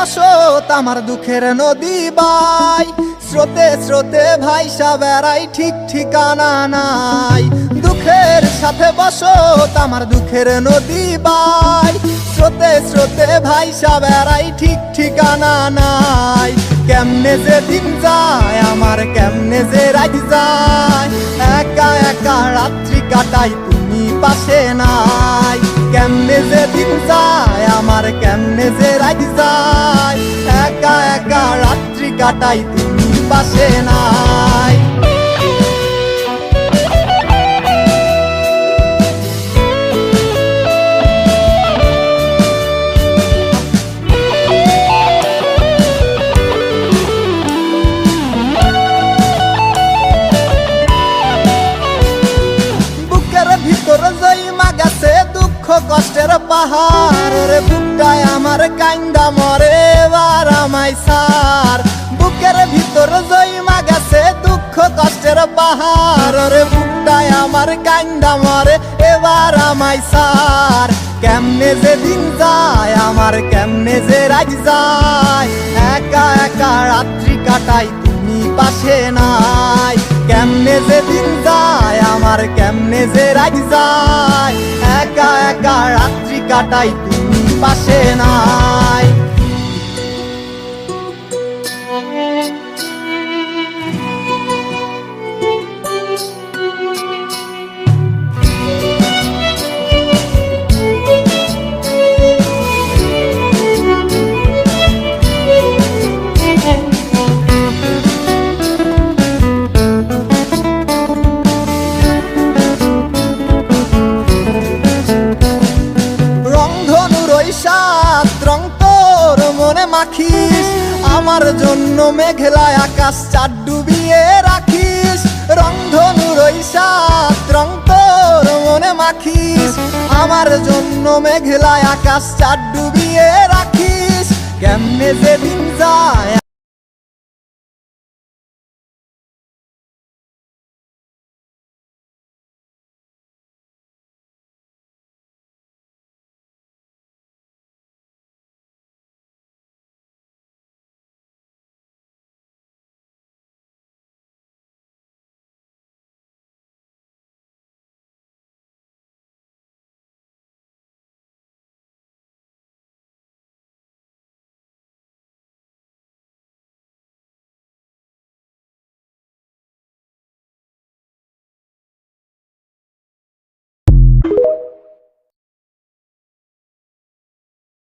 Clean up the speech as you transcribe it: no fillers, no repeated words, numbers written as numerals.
বসত আমার দুঃখের নদী বাই, স্রোতে স্রোতে ভাইসা বেড়াই ঠিক ঠিকানা নাই। দুঃখের সাথে বসত আমার দুঃখের নদী বাই, স্রোতে স্রোতে ভাইসা বেড়াই ঠিক ঠিকানা নাই। কেমনে যে দিন যায় আমার, কেমনে যে রাত যায়, একা একা রাত্রি কাটাই তুমি পাশে নাই। কেমনে যে দিন যায় আমার, কেমনে যে রাত যায়, একা একা রাত্রি কাটাই তুমি পাশে নাই। ভিতর জইমা গেছে দুঃখ কষ্টের পাহাড়, রে বুকটায় আমার কান্দা মরে এবার আমায় সার। বুকের ভিতর জইমা গেছে দুঃখ কষ্টের পাহাড়, রে বুকটায় আমার কান্দা মরে এবার আমায় সার। কেমনে যে দিন যায় আমার, কেমনে যে রাত যায়, একা একা রাত্রি কাটাই তুমি পাশে নাই। কেমনে যে দিন যায় আমার, কেমনে যে রাত যায়, একা একা রাত্রি কাটাই তুমি পাশে নাই। রং তোর মনে মাখিস, আমার জন্য মেঘলা আকাশ চাঁদ ডুবিয়ে রাখিস। রংধনুর ওই সাত রং তোর মনে মাখিস, আমার জন্য মেঘলা আকাশ চাঁদ ডুবিয়ে রাখিস। কেমনে যে দিন যায়